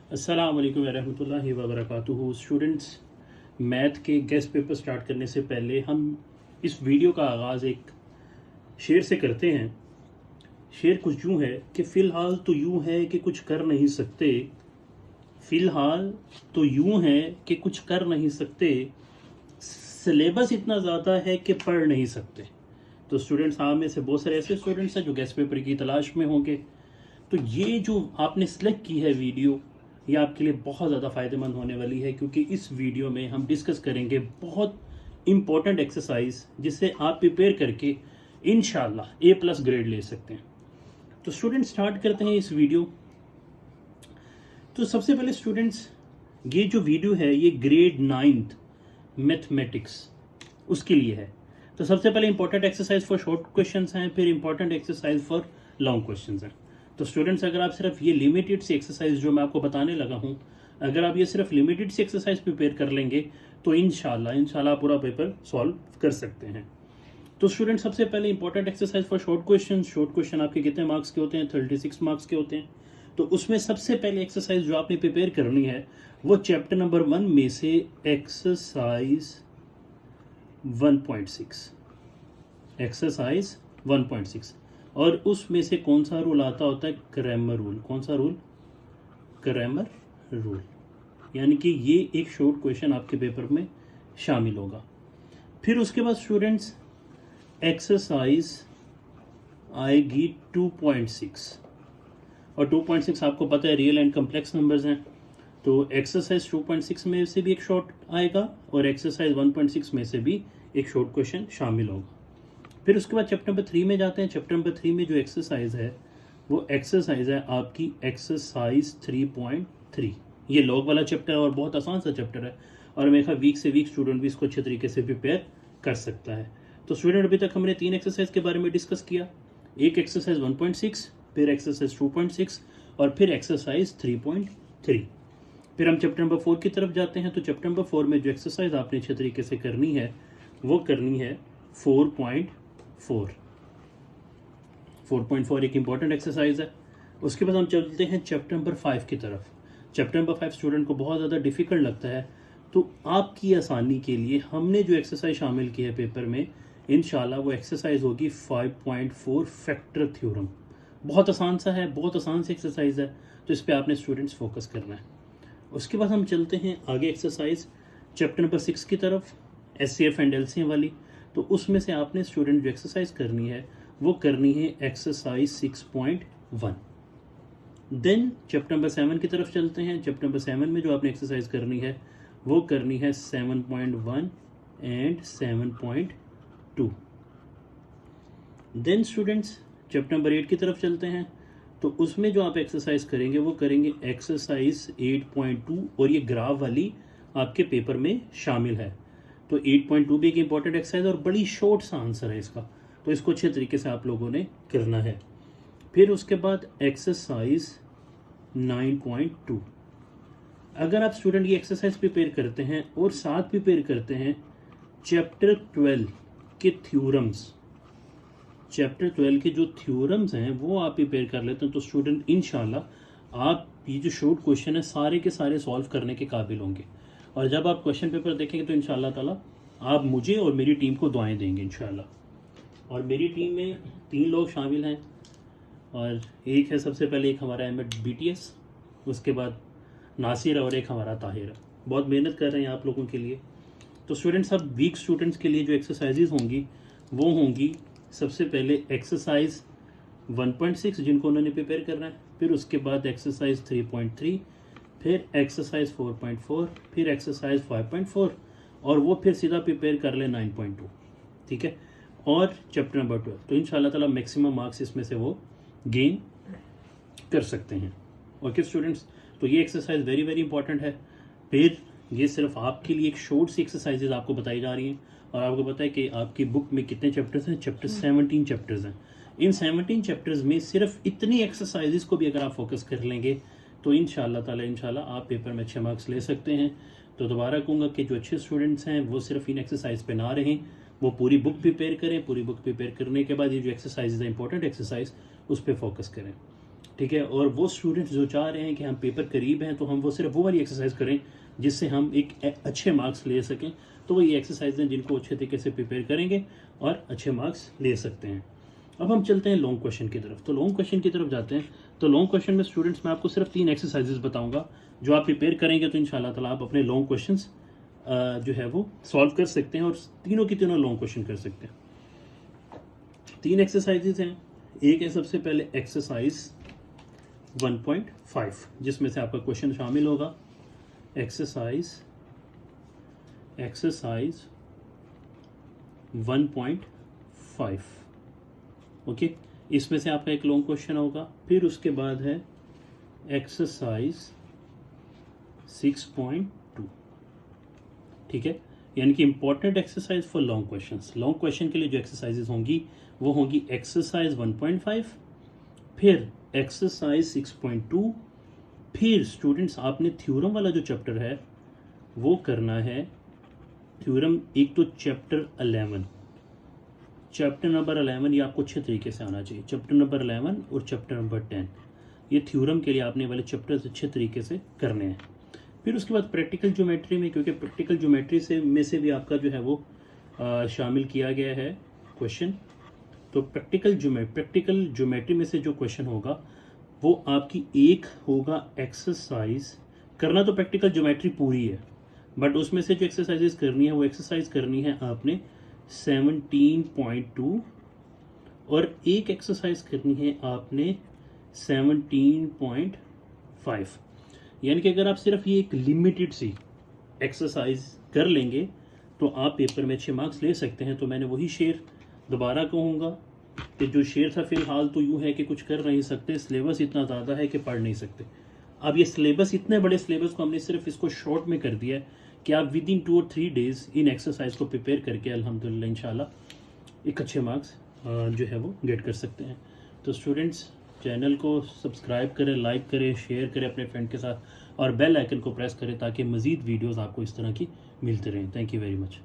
अस्सलाम वालेकुम रहमतुल्लाहि व बरकातुहू। स्टूडेंट्स, मैथ के गेस्ट पेपर स्टार्ट करने से पहले हम इस वीडियो का आगाज़ एक शेर से करते हैं। शेर कुछ यूँ है कि फ़िलहाल तो यूँ है कि कुछ कर नहीं सकते, फ़िलहाल तो यूँ है कि कुछ कर नहीं सकते, सिलेबस इतना ज़्यादा है कि पढ़ नहीं सकते। तो स्टूडेंट्स, आप में से बहुत सारे ऐसे स्टूडेंट्स हैं जो गेस्ट पेपर की तलाश में होंगे। तो ये जो आपने सेलेक्ट की है वीडियो, ये आपके लिए बहुत ज़्यादा फ़ायदेमंद होने वाली है, क्योंकि इस वीडियो में हम डिस्कस करेंगे बहुत इम्पॉर्टेंट एक्सरसाइज जिससे आप प्रिपेयर करके इंशाल्लाह A+ ग्रेड ले सकते हैं। तो स्टूडेंट्स, स्टार्ट करते हैं इस वीडियो। तो सबसे पहले स्टूडेंट्स, ये जो वीडियो है ये ग्रेड 9th मैथमेटिक्स उसके लिए है। तो सबसे पहले important exercise for short questions हैं, फिर important exercise for long questions हैं। तो स्टूडेंट्स, अगर आप सिर्फ ये लिमिटेड सी एक्सरसाइज जो मैं आपको बताने लगा हूँ, अगर आप ये सिर्फ लिमिटेड सी एक्सरसाइज प्रिपेयर कर लेंगे तो इंशाल्लाह आप पूरा पेपर सॉल्व कर सकते हैं। तो स्टूडेंट, सबसे पहले important exercise for short question आपके कितने मार्क्स के होते हैं? 36 मार्क्स के होते हैं। तो उसमें सबसे पहले एक्सरसाइज जो आपने प्रिपेयर करनी है वो चैप्टर नंबर 1 में से एक्सरसाइज 1.6, एक्सरसाइज 1.6, और उसमें से कौन सा रूल आता होता है? Cramer rule. कौन सा रूल? Cramer rule. यानी कि ये एक शॉर्ट क्वेश्चन आपके पेपर में शामिल होगा। फिर उसके बाद स्टूडेंट्स, एक्सरसाइज आएगी 2.6, और 2.6 आपको पता है रियल एंड कम्प्लेक्स नंबर्स हैं। तो एक्सरसाइज 2.6 में से भी एक शॉर्ट आएगा और एक्सरसाइज 1.6 में से भी एक शॉर्ट क्वेश्चन शामिल होगा। फिर उसके बाद चैप्टर नंबर 3 में जाते हैं। चैप्टर नंबर 3 में जो एक्सरसाइज है वो एक्सरसाइज है आपकी एक्सरसाइज 3.3। ये लॉग वाला चैप्टर है और बहुत आसान सा चैप्टर है, और मेरे ख्याल वीक से वीक स्टूडेंट भी इसको अच्छे तरीके से प्रिपेयर कर सकता है। तो स्टूडेंट, अभी तक हमने 3 एक्सरसाइज के बारे में डिस्कस किया। एक एक्सरसाइज 1.6, फिर एक्सरसाइज 2.6 और फिर एक्सरसाइज 3.3। फिर हम चैप्टर नंबर 4 की तरफ जाते हैं। तो चैप्टर नंबर 4 में जो एक्सरसाइज आपने अच्छे तरीके से करनी है वो करनी है 4.4। 4.4 एक इंपॉर्टेंट एक्सरसाइज है। उसके बाद हम चलते हैं चैप्टर नंबर 5 की तरफ। चैप्टर नंबर 5 स्टूडेंट को बहुत ज़्यादा डिफिकल्ट लगता है, तो आपकी आसानी के लिए हमने जो एक्सरसाइज शामिल की है पेपर में, इंशाल्लाह वो एक्सरसाइज होगी 5.4 फैक्टर थ्योरम। बहुत आसान सा है, बहुत आसान सी एक्सरसाइज है, तो इस पर आपने स्टूडेंट्स फोकस करना है। उसके बाद हम चलते हैं आगे एक्सरसाइज चैप्टर नंबर 6 की तरफ, SCF एंड LCM वाली। तो उसमें से आपने स्टूडेंट जो एक्सरसाइज करनी है वो करनी है एक्सरसाइज 6.1। देन चैप्टर नंबर 7 की तरफ चलते हैं। चैप्टर नंबर 7 में जो आपने एक्सरसाइज करनी है वो करनी है 7.1 and 7.2। Then students, chapter number 8 की तरफ चलते हैं। तो उसमें जो आप एक्सरसाइज करेंगे वो करेंगे एक्सरसाइज 8.2, और ये ग्राफ वाली आपके पेपर में शामिल है। तो 8.2 भी एक इंपॉर्टेंट एक्सरसाइज और बड़ी शॉर्ट सा आंसर है इसका, तो इसको अच्छे तरीके से आप लोगों ने करना है। फिर उसके बाद एक्सरसाइज 9.2। अगर आप स्टूडेंट ये एक्सरसाइज प्रिपेयर करते हैं और साथ प्रिपेयर करते हैं चैप्टर 12 के थ्योरम्स, चैप्टर 12 के जो थ्योरम्स हैं वो आप प्रिपेयर कर लेते हैं, तो स्टूडेंट इंशाल्लाह आप ये जो शॉर्ट क्वेश्चन है सारे के सारे सॉल्व करने के काबिल होंगे। और जब आप क्वेश्चन पेपर देखेंगे तो इंशाल्लाह ताला आप मुझे और मेरी टीम को दुआएं देंगे इंशाल्लाह। और मेरी टीम में 3 लोग शामिल हैं, और एक है सबसे पहले एक हमारा अहमद BTS, उसके बाद नासिर, और एक हमारा ताहिर। बहुत मेहनत कर रहे हैं आप लोगों के लिए। तो स्टूडेंट्स, अब वीक स्टूडेंट्स के लिए जो एक्सरसाइजेज होंगी वो होंगी सबसे पहले एक्सरसाइज 1.6 जिनको उन्होंने प्रिपेयर करना है, फिर उसके बाद एक्सरसाइज 3.3, फिर एक्सरसाइज 4.4, फिर एक्सरसाइज 5.4, और वो फिर सीधा प्रिपेयर कर ले 9.2। ठीक है, और चैप्टर नंबर 12। तो इंशाल्लाह ताला मैक्सिमम मार्क्स इसमें से वो गेन कर सकते हैं। ओके स्टूडेंट्स, तो ये एक्सरसाइज वेरी वेरी इंपॉर्टेंट है। फिर ये सिर्फ आपके लिए एक शॉर्ट सी एक्सरसाइजेज आपको बताई जा रही हैं, और आपको पता है कि आपकी बुक में कितने चैप्टर्स हैं? चैप्टर 17 चैप्टर्स हैं। इन 17 चैप्टर्स में सिर्फ इतनी एक्सरसाइजेज को भी अगर आप फोकस कर लेंगे तो इंशाल्लाह आप पेपर में अच्छे मार्क्स ले सकते हैं। तो दोबारा कहूँगा कि जो अच्छे स्टूडेंट्स हैं वो सिर्फ इन एक्सरसाइज पे ना रहें, वो पूरी बुक प्रिपेयर करें। पूरी बुक प्रिपेयर करने के बाद ये जो एक्सरसाइज है इंपॉर्टेंट एक्सरसाइज, उस पर फोकस करें। ठीक है। और वो स्टूडेंट्स जो चाह रहे हैं कि हम पेपर करीब हैं तो हम वो सिर्फ वो वाली एक्सरसाइज करें जिससे हम एक अच्छे मार्क्स ले सकें, तो वो ये एक्सरसाइज हैं जिनको अच्छे तरीके से प्रिपेयर करेंगे और अच्छे मार्क्स ले सकते हैं। अब हम चलते हैं लॉन्ग क्वेश्चन की तरफ। तो लॉन्ग क्वेश्चन की तरफ जाते हैं। तो लॉन्ग क्वेश्चन में स्टूडेंट्स मैं आपको सिर्फ 3 एक्सरसाइजेज बताऊंगा जो आप प्रिपेयर करेंगे तो इंशाल्लाह ताला आप अपने लॉन्ग क्वेश्चंस जो है वो सॉल्व कर सकते हैं और तीनों की तीनों लॉन्ग क्वेश्चन कर सकते हैं। 3 एक्सरसाइजेज हैं। एक है सबसे पहले एक्सरसाइज 1.5 जिसमें से आपका क्वेश्चन शामिल होगा एक्सरसाइज 1.5। ओके, इसमें से आपका एक लॉन्ग क्वेश्चन होगा। फिर उसके बाद है एक्सरसाइज 6.2। ठीक है, यानी कि important exercise for long questions. Long question के लिए जो एक्सरसाइजेज होंगी वो होंगी एक्सरसाइज 1.5, फिर एक्सरसाइज 6.2, फिर स्टूडेंट्स आपने थ्योरम वाला जो चैप्टर है वो करना है। थ्योरम एक तो चैप्टर 11, चैप्टर नंबर 11 ये आपको अच्छे तरीके से आना चाहिए। चैप्टर नंबर 11 और चैप्टर नंबर 10 ये थ्योरम के लिए आपने वाले चैप्टर्स अच्छे तरीके से करने हैं। फिर उसके बाद प्रैक्टिकल ज्योमेट्री में, क्योंकि प्रैक्टिकल ज्योमेट्री से भी आपका जो है वो शामिल किया गया है क्वेश्चन। तो प्रैक्टिकल ज्योमेट्री में से जो क्वेश्चन होगा वो आपकी एक होगा एक्सरसाइज। करना तो प्रैक्टिकल ज्योमेट्री पूरी है, बट उसमें से जो एक्सरसाइजेज करनी है वो एक्सरसाइज करनी है आपने 17.2 और एक एक्सरसाइज करनी है आपने 17.5। यानी कि अगर आप सिर्फ ये एक लिमिटेड सी एक्सरसाइज कर लेंगे तो आप पेपर में अच्छे मार्क्स ले सकते हैं। तो मैंने वही शेर दोबारा कहूँगा कि जो शेर था फिलहाल तो यूँ है कि कुछ कर नहीं सकते, सिलेबस इतना ज़्यादा है कि पढ़ नहीं सकते। अब ये सिलेबस, इतने बड़े सिलेबस को हमने सिर्फ इसको शॉर्ट में कर दिया है कि आप विद इन 2 और 3 डेज़ इन एक्सरसाइज को प्रिपेयर करके अल्हम्दुलिल्लाह इंशाल्लाह एक अच्छे मार्क्स जो है वो गेट कर सकते हैं। तो स्टूडेंट्स चैनल को सब्सक्राइब करें, लाइक करें, शेयर करें अपने फ्रेंड के साथ और बेल आइकन को प्रेस करें ताकि मज़ीद वीडियोज़ आपको इस तरह की मिलते रहें। Thank you very much.